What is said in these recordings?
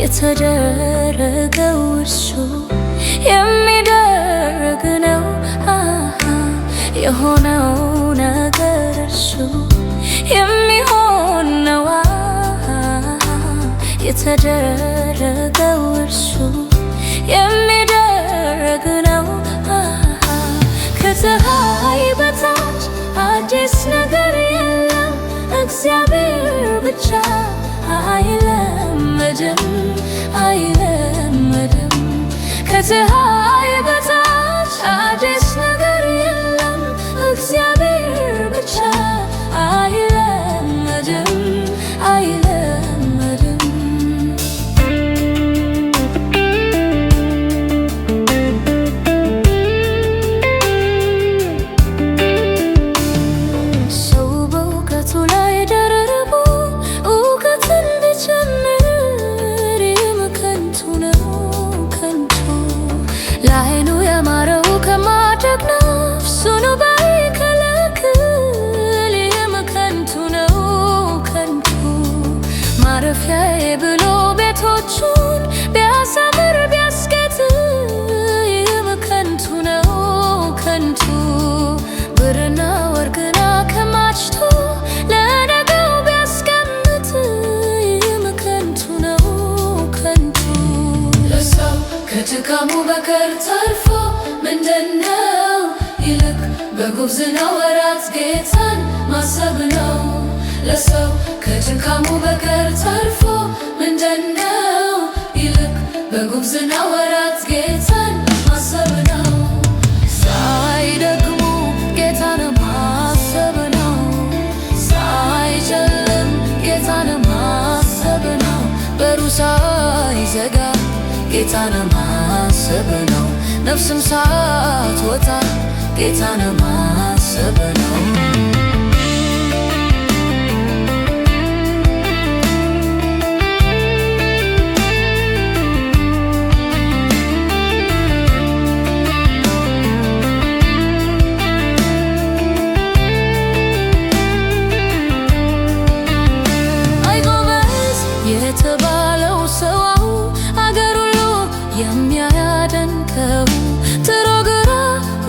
የተደረገው እርሱ የሚደረግ ነው። የሆነው ነገር እርሱ የሚሆን ነው። የተደረገው እርሱ የሚደረግ ነው። ከፀሐይ በታች አዲስ ነገር የለም። እግዚአብሔር ብቻ አይለመድም አይለመድም። ከፀሐይ በታች አዲስ ነገር የለም። እግዚአብሔር ብቻ አይለመድም አይለመድም። ሰው በእውቀቱ ላይ ደርቦ እውቀትን ቢጨምር ይህም ከንቱ ነው ከንቱ። ለዓይኑ ያማረው ከማድረግ ነፍሱን ባይከለክል ይህም ከንቱ ነው ከንቱ። ማረፊያዬ ብሎ ቤቶቹን ቢያሳምር ቢያስጌጥ ይህም ከንቱ ነው ከንቱ። ብርና ወርቅን አከማችቶ ለነገው ቢያስቀምጥ ይህም ከንቱ ነው ከንቱ። ለሰው ከድካሙ በቀር ተርፎ ምንድነው? ይልቅ በጉብዝናው ወራት ጌታን ማሰብ ነው። ለሰው ከድካሙ በቀር ተርፎ ምንድነው? ይልቅ በጉብዝናው ወራት ጌታን ማሰብ ነው። ሳይደክሙ ጌታን ማሰብ ነው። ሳይጨልም ጌታን ማሰብ ነው። በሩ ሳይዘጋ ጌታን ማሰብ ነው። ነፍስም ሳትወጣ ጌታን ማሰብ ነው። የተባለው ሰው አገር ሁሉ የሚያደንቀው ጥሮ ግራ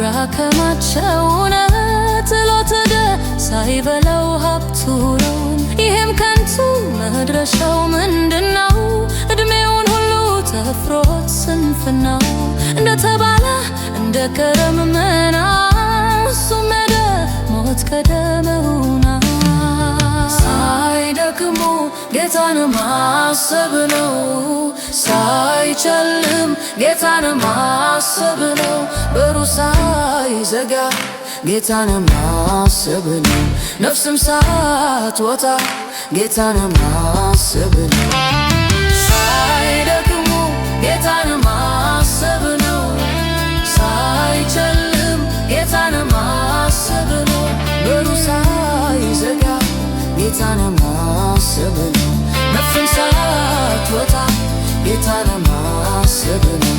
ያከማቸው እውነት ጥሎት ሄደ ሳይበላው ሀብቱ ነው። ይህም ከንቱ መድረሻው ምንድነው? ዕድሜውን ሁሉ ተፍሮት ስንፍናው እንደተባለ እንደ ከረም መና እሱም ሄደ ሞት ቀደመውና። ሳይደክሙ ጌታን ማሰብ ነው። ሳይጨልም ጌታን ማሰብ ነው። በሩ ሳይዘጋ ጌታን ማሰብ ነው። ነፍስም ሳትወጣ ጌታን ማሰብ ነው። ሳይደክሙ ጌታን ማሰብ ነው። ሳይጨልም ጌታን ማሰብ ነው። በሩ ሳይዘጋ ጌታን ማሰብ ነው። ነፍስም ሳትወጣ ጌታን ማሰብ ነው።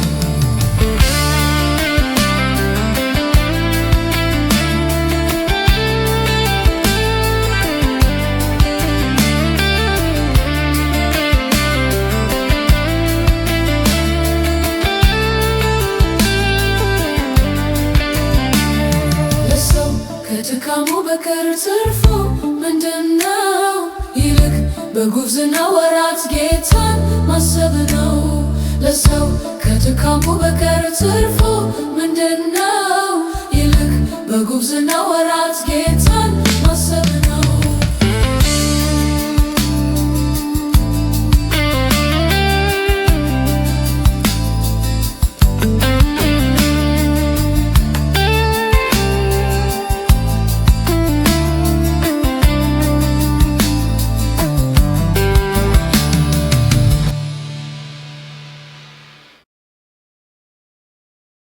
ለሰው ከድካሙ በቀር ትርፉ ምንድነው? ይልቅ በጉብዝናው ወራት ጌታን ማሰብ ነው። ለሰው ከድካሙ በቀር ትርፉ ምንድነው? ይልቅ በጉብዝናው ወራት